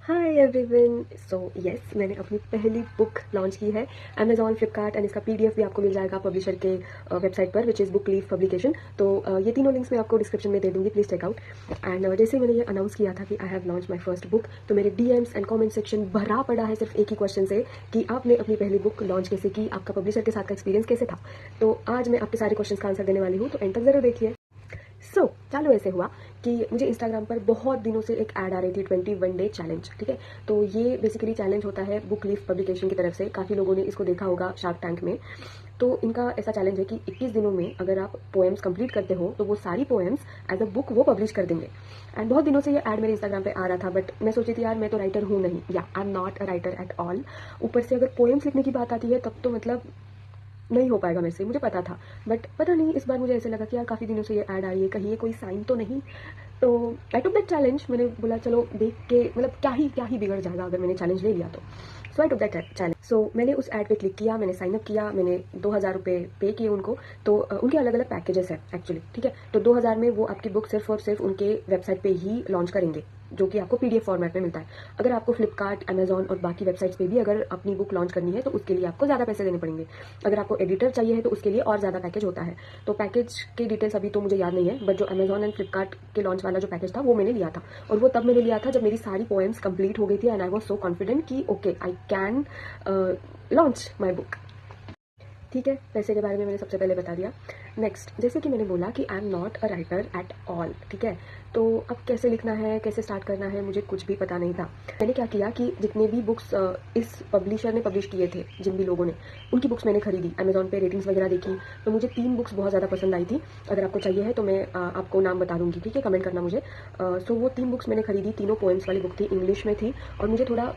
Hi everyone. So yes, मैंने अपनी पहली बुक लॉन्च की है अमेजॉन, फ्लिपकार्ट एंड इसका पीडीएफ भी आपको मिल जाएगा पब्लिशर के वेबसाइट पर, which is book Leaf publication. तो ये तीनों लिंक्स मैं आपको डिस्क्रिप्शन में दे दूंगी, प्लीज़ चेकआउट। एंड जैसे मैंने ये अनाउंस किया था कि I have launch my first book, तो मेरे डीएम्स एंड कमेंट सेक्शन भरा पड़ा है सिर्फ एक ही क्वेश्चन से कि आपने अपनी पहली बुक लॉन्च कैसे की, आपका पब्लिशर के साथ का एक्सपीरियंस कैसे था। तो आज मैं आपके सारे क्वेश्चन का आंसर देने वाली हूँ, तो एंड तक जरूर देखिए। चालू ऐसे हुआ कि मुझे इंस्टाग्राम पर बहुत दिनों से एक ऐड आ रही थी, 21 डे चैलेंज। ठीक है, तो ये बेसिकली चैलेंज होता है बुक लीफ पब्लिकेशन की तरफ से। काफ़ी लोगों ने इसको देखा होगा शार्क टैंक में। तो इनका ऐसा चैलेंज है कि 21 दिनों में अगर आप पोएम्स कंप्लीट करते हो तो वो सारी पोएम्स एज अ बुक वो पब्लिश कर देंगे। एंड बहुत दिनों से ये ऐड मेरे इंस्टाग्राम पे आ रहा था, बट मैं सोची थी यार मैं तो राइटर हूँ नहीं, या I am not a writer at all. ऊपर से अगर पोएम्स लिखने की बात आती है तब तो मतलब नहीं हो पाएगा मेरे से, मुझे पता था। बट पता नहीं, इस बार मुझे ऐसे लगा कि यार काफ़ी दिनों से ये ऐड आ रही है, कहीं ये कोई साइन तो नहीं। तो आई टुक दैट चैलेंज। मैंने बोला चलो देख के, मतलब क्या ही बिगड़ जाएगा अगर मैंने चैलेंज ले लिया तो। सो आई टुक दैट चैलेंज। सो मैंने उस ऐड पे क्लिक किया, मैंने साइन अप किया, मैंने 2,000 रुपये पे किए उनको। तो उनके अलग अलग पैकेजेस हैं एक्चुअली। ठीक है, तो 2,000 में वो आपकी बुक सिर्फ और सिर्फ उनके वेबसाइट पे ही लॉन्च करेंगे, जो कि आपको पीडीएफ फॉर्मेट में मिलता है। अगर आपको फ्लिपकार्ट, अमेजॉन और बाकी वेबसाइट्स पे भी अगर अपनी बुक लॉन्च करनी है तो उसके लिए आपको ज़्यादा पैसे देने पड़ेंगे। अगर आपको एडिटर चाहिए है तो उसके लिए और ज़्यादा पैकेज होता है। तो पैकेज की डिटेल्स अभी तो मुझे याद नहीं है, बट जो अमेजॉन एंड फ्लिपकार्ट के लॉन्च वाला जो पैकेज था वो मैंने लिया था। और वो तब मैंने लिया था जब मेरी सारी पोएम्स कंप्लीट हो गई थी and I was so confident कि okay I can launch my book. ठीक है, पैसे के बारे में मैंने सबसे पहले बता दिया। नेक्स्ट, जैसे कि मैंने बोला कि I am not a writer at all. ठीक है, तो अब कैसे लिखना है, कैसे स्टार्ट करना है, मुझे कुछ भी पता नहीं था। मैंने क्या किया कि जितने भी बुक्स इस पब्लिशर ने पब्लिश किए थे, जिन भी लोगों ने, उनकी बुक्स मैंने खरीदी, अमेजॉन पे रेटिंग्स वगैरह देखी। तो मुझे 3 बुक्स बहुत ज़्यादा पसंद आई थी। अगर आपको चाहिए है तो मैं आपको नाम बता दूंगी, ठीक है, कमेंट करना मुझे। सो वो 3 बुक्स मैंने खरीदी, तीनों पोएम्स वाली बुक थी, इंग्लिश में थी। और मुझे थोड़ा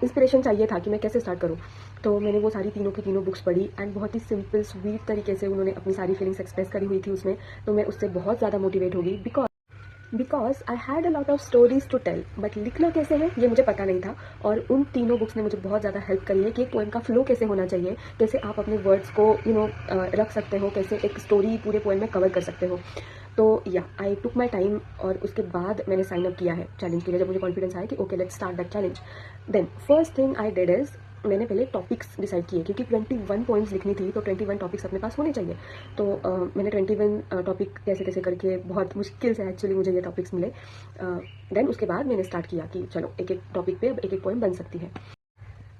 इंस्पिरेशन चाहिए था कि मैं कैसे स्टार्ट करूँ। तो मैंने वो सारी तीनों की तीनों बुक्स पढ़ी एंड बहुत ही सिंपल स्वीट तरीके से उन्होंने अपनी सारी फीलिंग्स एक्सप्रेस करी हुई थी उसमें। तो मैं उससे बहुत ज़्यादा मोटिवेट हो गई, because I had a lot of stories to tell, but लिखना कैसे है ये मुझे पता नहीं था। और उन तीनों बुक्स ने मुझे बहुत ज़्यादा हेल्प करी है कि एक पोएम का फ्लो कैसे होना चाहिए, कैसे आप अपने वर्ड्स को रख सकते हो, कैसे एक स्टोरी पूरे पोएम में कवर कर सकते हो। तो या आई टुक माई टाइम और उसके बाद मैंने साइन अप किया है चैलेंज के लिए, जब मुझे कॉन्फिडेंस आया कि okay let's start that challenge. Then first thing I did is, मैंने पहले टॉपिक्स डिसाइड किए, क्योंकि 21 पॉइंट्स लिखनी थी तो 21 टॉपिक्स अपने पास होने चाहिए। तो मैंने 21 टॉपिक कैसे कैसे करके, बहुत मुश्किल से एक्चुअली मुझे ये टॉपिक्स मिले। देन उसके बाद मैंने स्टार्ट किया कि चलो एक एक टॉपिक पे अब एक एक पोएम बन सकती है।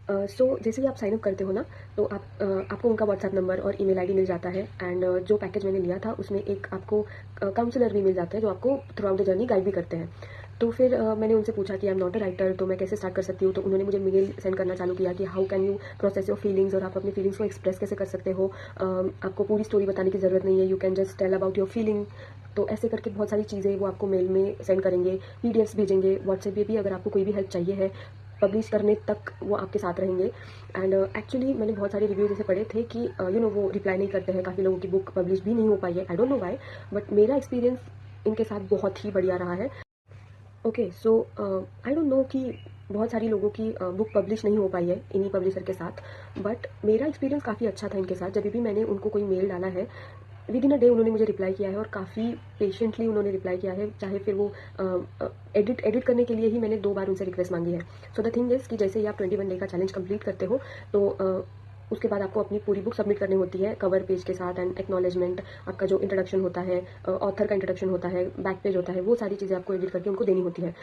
सो जैसे ही आप साइन अप करते हो ना, तो आपको उनका व्हाट्सएप नंबर और ईमेल आईडी मिल जाता है। एंड जो पैकेज मैंने लिया था उसमें एक आपको काउंसलर भी मिल जाता है, जो आपको through out the journey guide भी करते हैं। तो फिर मैंने उनसे पूछा कि I am not a writer, तो मैं कैसे स्टार्ट कर सकती हूँ। तो उन्होंने मुझे मेल सेंड करना चालू किया कि how can you process your feelings, और आप अपनी फीलिंग्स को एक्सप्रेस कैसे कर सकते हो। आपको पूरी स्टोरी बताने की ज़रूरत नहीं है, you can just tell about your feeling. तो ऐसे करके बहुत सारी चीज़ें वो आपको मेल में सेंड करेंगे, पीडीएफ्स भेजेंगे, व्हाट्सएप पे भी अगर आपको कोई भी हेल्प चाहिए है पब्लिश करने तक वो आपके साथ रहेंगे। एंड एक्चुअली मैंने बहुत सारे रिव्यूज ऐसे पढ़े थे कि वो रिप्लाई नहीं करते हैं, काफ़ी लोगों की बुक पब्लिश भी नहीं हो पाई है, I don't know why. But मेरा एक्सपीरियंस इनके साथ बहुत ही बढ़िया रहा है। Okay, so I don't know कि बहुत सारी लोगों की बुक पब्लिश नहीं हो पाई है इन्हीं पब्लिशर के साथ, बट मेरा एक्सपीरियंस काफ़ी अच्छा था इनके साथ। जब भी मैंने उनको कोई मेल डाला है, विद इन अ डे उन्होंने मुझे रिप्लाई किया है, और काफ़ी पेशेंटली उन्होंने रिप्लाई किया है। चाहे फिर वो एडिट करने के लिए ही मैंने 2 बार उनसे रिक्वेस्ट मांगी है। सो द थिंग इज़ कि जैसे ही आप 21 डे का चैलेंज कंप्लीट करते हो, तो उसके बाद आपको अपनी पूरी बुक सबमिट करनी होती है कवर पेज के साथ एंड एक्नॉलेजमेंट, आपका जो इंट्रोडक्शन होता है, ऑथर का इंट्रोडक्शन होता है, बैक पेज होता है, वो सारी चीज़ें आपको एडिट करके उनको देनी होती है।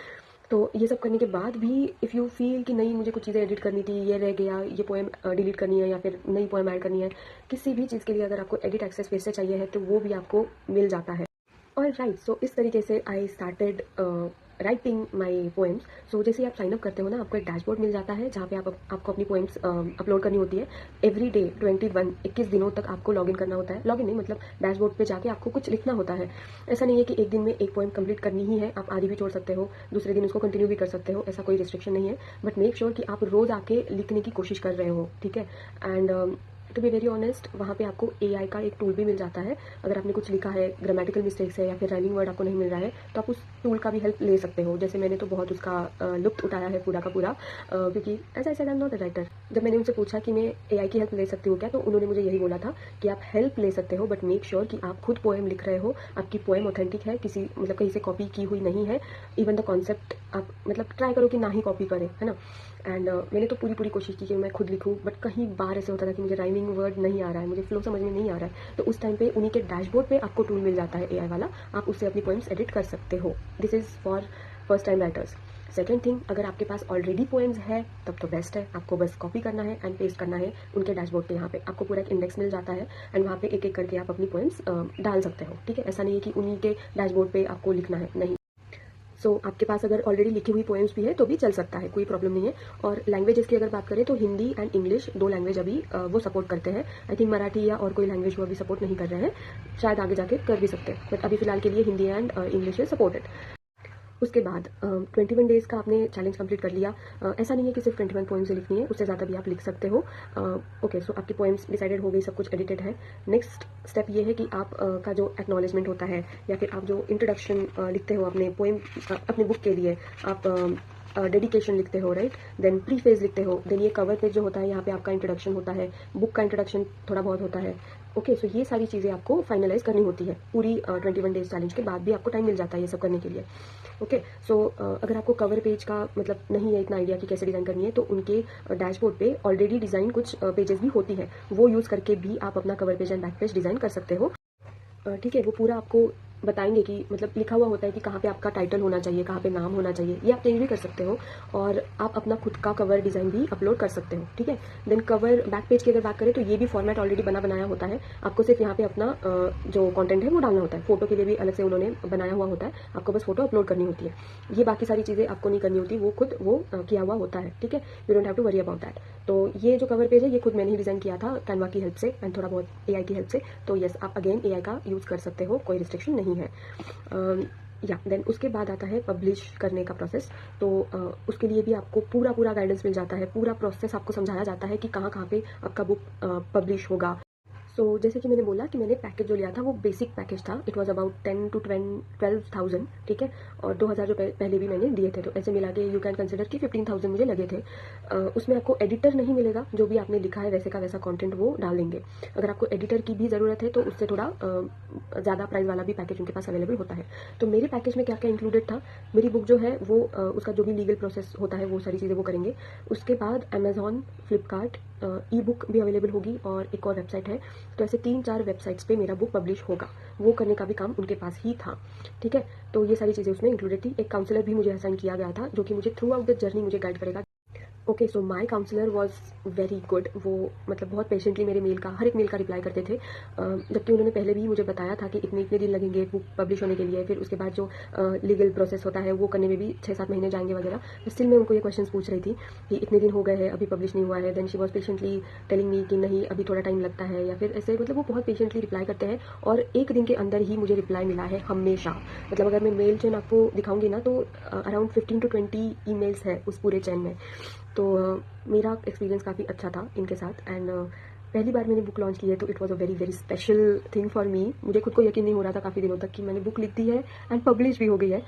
तो ये सब करने के बाद भी इफ़ यू फील कि नहीं मुझे कुछ चीज़ें एडिट करनी थी, ये रह गया, ये पोएम डिलीट करनी है या फिर नई पोएम ऐड करनी है, किसी भी चीज़ के लिए अगर आपको एडिट एक्सेस फिर से चाहिए है तो वो भी आपको मिल जाता है। और राइट, सो इस तरीके से I started writing my poems. So जैसे ही आप साइन अप करते हो ना, आपको एक डैशबोर्ड मिल जाता है जहाँ पे आपको अपनी पोएम्स अपलोड करनी होती है। एवरी डे 21 दिनों तक आपको लॉगिन करना होता है, लॉगिन नहीं मतलब डैशबोर्ड पे जाके आपको कुछ लिखना होता है। ऐसा नहीं है कि एक दिन में एक पोएम कंप्लीट करनी ही है, आप आधी भी छोड़ सकते हो, दूसरे दिन उसको कंटिन्यू भी कर सकते हो, ऐसा कोई रिस्ट्रिक्शन नहीं है। बट मेक श्योर कि आप रोज़ आके लिखने की कोशिश कर रहे हो, ठीक है। And to be very honest, वहाँ पे आपको AI का एक टूल भी मिल जाता है। अगर आपने कुछ लिखा है, ग्रामेटिकल मिस्टेक्स है या फिर राइमिंग वर्ड आपको नहीं मिल रहा है, तो आप उस टूल का भी हेल्प ले सकते हो। जैसे मैंने तो बहुत उसका लुत्फ़ उठाया है पूरा का पूरा, क्योंकि as I said I am not a writer. जब मैंने उनसे पूछा कि मैं एआई की हेल्प ले सकती हूँ क्या, तो उन्होंने मुझे यही बोला था कि आप हेल्प ले सकते हो, बट मेक श्योर कि आप खुद पोएम लिख रहे हो, आपकी पोएम ऑथेंटिक है, किसी मतलब कहीं से कॉपी की हुई नहीं है। इवन द कॉन्सेप्ट आप मतलब ट्राई करो कि ना ही कॉपी करें, है ना। एंड मैंने तो पूरी कोशिश की कि मैं खुद लिखूँ, बट कहीं बार ऐसे होता था कि मुझे राइमिंग वर्ड नहीं आ रहा है, मुझे फ्लो समझ में नहीं आ रहा है। तो उस टाइम पे उन्हीं के डैशबोर्ड पे आपको टूल मिल जाता है एआई वाला, आप उससे अपनी पोएम्स एडिट कर सकते हो। This is for first time writers. Second thing, अगर आपके पास ऑलरेडी पोएम्स है तब तो बेस्ट है, आपको बस कॉपी करना है एंड पेस्ट करना है उनके डैशबोर्ड पे। यहाँ पे आपको पूरा एक इंडेक्स मिल जाता है एंड वहाँ पे एक एक करके आप अपनी पोएम्स डाल सकते हो, ठीक है। ऐसा नहीं है कि उन्हीं के डैशबोर्ड पे आपको लिखना है, नहीं। सो आपके पास अगर ऑलरेडी लिखी हुई पोएम्स भी है तो भी चल सकता है, कोई प्रॉब्लम नहीं है। और लैंग्वेजेस की अगर बात करें तो हिंदी एंड इंग्लिश 2 लैंग्वेज अभी वो सपोर्ट करते हैं। आई थिंक मराठी या और कोई लैंग्वेज वो अभी सपोर्ट नहीं कर रहे हैं, शायद आगे जाके कर भी सकते हैं, बट अभी फिलहाल के लिए Hindi and English is supported. उसके बाद 21 डेज़ का आपने चैलेंज कंप्लीट कर लिया। ऐसा नहीं है कि सिर्फ 21 पोएम्स ही लिखनी है, उससे ज़्यादा भी आप लिख सकते हो। ओके, सो आपकी पोएम्स डिसाइडेड हो गई, सब कुछ एडिटेड है। नेक्स्ट स्टेप ये है कि आप का जो एक्नॉलेजमेंट होता है या फिर आप जो इंट्रोडक्शन लिखते हो अपने पोएम अपने बुक के लिए, आप डेडिकेशन लिखते हो, राइट। देन प्रीफेज लिखते हो। देन ये कवर पेज जो होता है, यहाँ पे आपका इंट्रोडक्शन होता है, बुक का इंट्रोडक्शन थोड़ा बहुत होता है। ओके, सो ये सारी चीज़ें आपको फाइनलाइज करनी होती है। पूरी 21 डेज चैलेंज के बाद भी आपको टाइम मिल जाता है ये सब करने के लिए। ओके, सो अगर आपको कवर पेज का मतलब नहीं है इतना आइडिया कि कैसे डिज़ाइन करनी है, तो उनके डैशबोर्ड पे ऑलरेडी डिज़ाइन कुछ पेजेस भी होती है, वो यूज़ करके भी आप अपना cover page and back page design कर सकते हो। ठीक है, वो पूरा आपको बताएंगे कि मतलब लिखा हुआ होता है कि कहाँ पे आपका टाइटल होना चाहिए, कहाँ पे नाम होना चाहिए, ये आप चेंज भी कर सकते हो। और आप अपना खुद का कवर डिज़ाइन भी अपलोड कर सकते हो, ठीक है। देन कवर बैक पेज की अगर बात करें तो ये भी फॉर्मेट ऑलरेडी बनाया होता है, आपको सिर्फ यहाँ पे अपना जो कंटेंट है वो डालना होता है। फोटो के लिए भी अलग से उन्होंने बनाया हुआ होता है, आपको बस फोटो अपलोड करनी होती है। ये बाकी सारी चीज़ें आपको नहीं करनी होती, वो खुद वो किया हुआ होता है, ठीक है। You don't have to worry about that. तो ये जो कवर पेज है ये खुद मैंने ही डिज़ाइन किया था कैनवा की हेल्प से एंड थोड़ा बहुत एआई की हेल्प से। तो यस, आप अगेन एआई का यूज़ कर सकते हो, कोई रिस्ट्रिक्शन नहीं है। या देन उसके बाद आता है पब्लिश करने का प्रोसेस। तो उसके लिए भी आपको पूरा गाइडेंस मिल जाता है, पूरा प्रोसेस आपको समझाया जाता है कि कहाँ पे आपका बुक पब्लिश होगा। सो जैसे कि मैंने बोला कि मैंने पैकेज जो लिया था वो बेसिक पैकेज था। इट वाज अबाउट 10 to 12,000, ठीक है। और 2,000 जो पहले भी मैंने दिए थे, तो ऐसे मिला के यू कैन कंसिडर कि 15,000 मुझे लगे थे। उसमें आपको एडिटर नहीं मिलेगा, जो भी आपने लिखा है वैसे का वैसा कंटेंट वो डाल देंगे। अगर आपको एडिटर की भी ज़रूरत है तो उससे थोड़ा ज़्यादा प्राइस वाला भी पैकेज उनके पास अवेलेबल होता है। तो मेरे पैकेज में क्या क्या इंक्लूडेड था, मेरी बुक जो है वो उसका जो भी लीगल प्रोसेस होता है वो सारी चीज़ें वो करेंगे। उसके बाद अमेजॉन, फ्लिपकार्ट, ई बुक भी अवेलेबल होगी और एक और वेबसाइट है। तो ऐसे 3-4 वेबसाइट्स पे मेरा बुक पब्लिश होगा, वो करने का भी काम उनके पास ही था, ठीक है। तो ये सारी चीज़ें उसमें इंक्लूडेड थी। एक काउंसलर भी मुझे असाइन किया गया था जो कि मुझे थ्रू आउट द जर्नी मुझे गाइड करेगा। Okay, so my counsellor was very good. वो मतलब बहुत पेशेंटली मेरे मेल का हर एक मेल का रिप्लाई करते थे, जबकि उन्होंने पहले भी मुझे बताया था कि इतने दिन लगेंगे बुक पब्लिश होने के लिए, फिर उसके बाद जो लीगल प्रोसेस होता है वो करने में भी 6-7 महीने जाएंगे वगैरह। स्टिल मैं उनको ये क्वेश्चन पूछ रही थी कि इतने दिन हो गए हैं अभी पब्लिश नहीं हुआ है। Then she was patiently telling me कि नहीं अभी थोड़ा टाइम लगता है, या फिर ऐसे मतलब वो बहुत पेशेंटली रिप्लाई करते हैं। और एक दिन के अंदर ही मुझे रिप्लाई मिला है हमेशा। मतलब अगर मैं मेल चेन आपको दिखाऊंगी ना तो अराउंड 15 to 20 ईमेल्स है उस पूरे चेन में। तो मेरा एक्सपीरियंस काफ़ी अच्छा था इनके साथ। एंड पहली बार मैंने बुक लॉन्च की है तो it was a very special thing for me. मुझे खुद को यकीन नहीं हो रहा था काफ़ी दिनों तक कि मैंने बुक लिख दी है एंड पब्लिश भी हो गई है।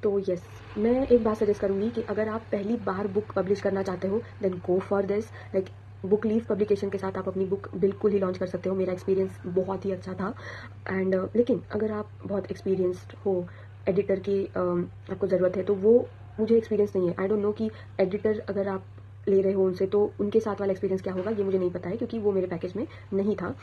तो यस, मैं एक बात सजेस्ट करूँगी कि अगर आप पहली बार बुक पब्लिश करना चाहते हो then go for this. Like Book Leaf publication के साथ आप अपनी बुक बिल्कुल ही लॉन्च कर सकते हो। मेरा एक्सपीरियंस बहुत ही अच्छा था। एंड लेकिन अगर आप बहुत एक्सपीरियंस्ड हो, एडिटर की आपको ज़रूरत है, तो वो मुझे एक्सपीरियंस नहीं है। आई डोंट नो कि एडिटर अगर आप ले रहे हो उनसे तो उनके साथ वाला एक्सपीरियंस क्या होगा, ये मुझे नहीं पता है क्योंकि वो मेरे पैकेज में नहीं था।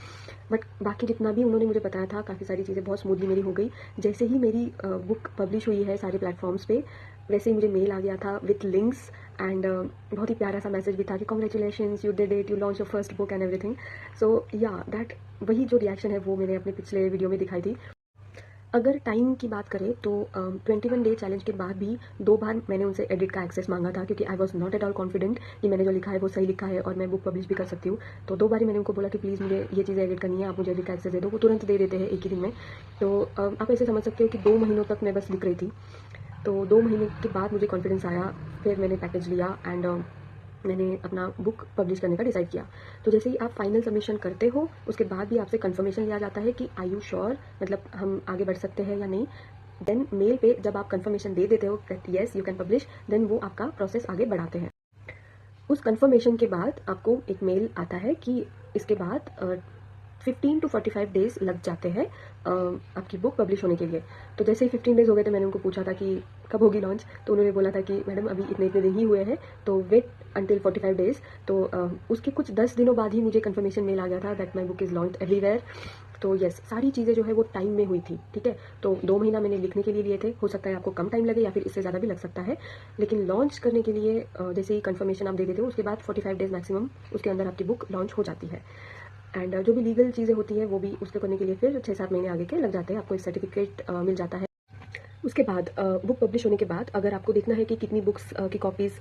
बट बाकी जितना भी उन्होंने मुझे बताया था, काफ़ी सारी चीज़ें बहुत स्मूथली मेरी हो गई। जैसे ही मेरी बुक पब्लिश हुई है सारे प्लेटफॉर्म्स पे, वैसे ही मुझे मेल आ गया था विथ लिंक्स। एंड बहुत ही प्यारा सा मैसेज भी था कि congratulations, you did it, you launch your first book and everything. So yeah that वही जो रिएक्शन है वो मैंने अपने पिछले वीडियो में दिखाई थी। अगर टाइम की बात करें तो 21 डे चैलेंज के बाद भी 2 बार मैंने उनसे एडिट का एक्सेस मांगा था, क्योंकि I was not at all confident कि मैंने जो लिखा है वो सही लिखा है और मैं बुक पब्लिश भी कर सकती हूँ। तो 2 बार ही मैंने उनको बोला कि प्लीज़ मुझे ये चीज़ें एडिट करनी है, आप मुझे एडिट का एक्सेस दे दो। वो तुरंत दे देते हैं एक ही दिन में। तो आप ऐसे समझ सकते हो कि 2 महीनों तक मैं बस लिख रही थी। तो 2 महीने के बाद मुझे कॉन्फिडेंस आया, फिर मैंने पैकेज लिया एंड मैंने अपना बुक पब्लिश करने का डिसाइड किया। तो जैसे ही आप फाइनल सबमिशन करते हो उसके बाद भी आपसे कंफर्मेशन लिया जाता है कि आर यू श्योर, मतलब हम आगे बढ़ सकते हैं या नहीं। देन मेल पे जब आप कंफर्मेशन दे देते हो that yes you can publish, then वो आपका प्रोसेस आगे बढ़ाते हैं। उस कंफर्मेशन के बाद आपको एक मेल आता है कि इसके बाद 15 to 45 डेज़ लग जाते हैं आपकी बुक पब्लिश होने के लिए। तो जैसे ही 15 डेज़ हो गए तो मैंने उनको पूछा था कि कब होगी लॉन्च, तो उन्होंने बोला था कि मैडम अभी इतने इतने दिन ही हुए हैं, तो वेट अंटिल 45 डेज़। तो उसके कुछ 10 दिनों बाद ही मुझे कंफर्मेशन मेल आ गया था that my book is launch everywhere. तो येस, सारी चीज़ें जो है वो टाइम में हुई थी, ठीक है। तो 2 महीना मैंने लिखने के लिए लिए थे, हो सकता है आपको कम टाइम लगे या फिर इससे ज़्यादा भी लग सकता है, लेकिन लॉन्च करने के लिए जैसे ही कंफर्मेशन आप दे देते हो उसके बाद 45 डेज़ मैक्सिमम उसके अंदर आपकी बुक लॉन्च हो जाती है। एंड जो भी लीगल चीज़ें होती हैं वो भी उसके करने के लिए फिर 6-7 महीने आगे के लग जाते हैं, आपको एक सर्टिफिकेट मिल जाता है। उसके बाद बुक पब्लिश होने के बाद अगर आपको देखना है कि कितनी बुक्स की कॉपीज़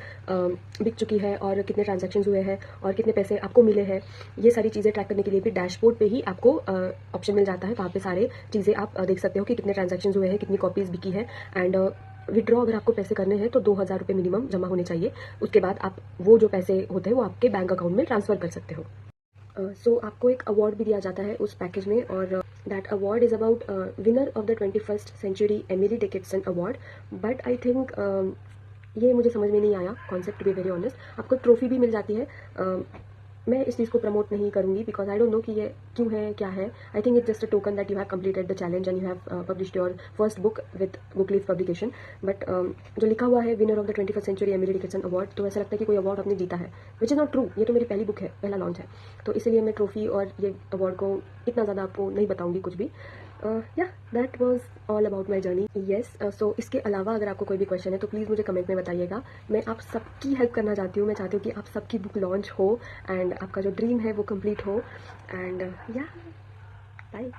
बिक चुकी है और कितने ट्रांजैक्शंस हुए हैं और कितने पैसे आपको मिले हैं, ये सारी चीज़ें ट्रैक करने के लिए भी डैशबोर्ड पे ही आपको ऑप्शन मिल जाता है। वहाँ पे सारे चीज़ें आप देख सकते हो कि कितने ट्रांजैक्शंस हुए हैं, कितनी कॉपीज़ बिकी है। एंड विड्रॉ अगर आपको पैसे करने हैं तो 2000 रुपये मिनिमम जमा होने चाहिए। उसके बाद आप वो जो पैसे होते हैं वो आपके बैंक अकाउंट में ट्रांसफ़र कर सकते हो। सो आपको एक अवार्ड भी दिया जाता है उस पैकेज में, और that award is about winner of the 21st century Emily Dickinson award. But I think ये मुझे समझ में नहीं आया concept, to be very honest. आपको ट्रॉफी भी मिल जाती है। मैं इस चीज़ को प्रमोट नहीं करूँगी बिकॉज आई डोंट नो कि ये क्यों है, क्या है। I think it's just a token that you have completed the challenge and you have published your first book with Book Leaf publication. But जो लिखा हुआ है winner of the 21st century Emily Dickinson award, तो ऐसा लगता है कि कोई अवार्ड आपने जीता है, विच इज़ नॉट ट्रू। ये तो मेरी पहली बुक है, पहला लॉन्च है, तो इसीलिए मैं ट्रॉफी और ये अवार्ड को इतना ज़्यादा आपको नहीं बताऊँगी कुछ भी। Yeah that was all about my journey. Yes, so इसके अलावा अगर आपको कोई भी क्वेश्चन है तो प्लीज़ मुझे कमेंट में बताइएगा। मैं आप सबकी हेल्प करना चाहती हूँ, मैं चाहती हूँ कि आप सबकी बुक लॉन्च हो एंड आपका जो ड्रीम है वो कंप्लीट हो। एंड या बाय।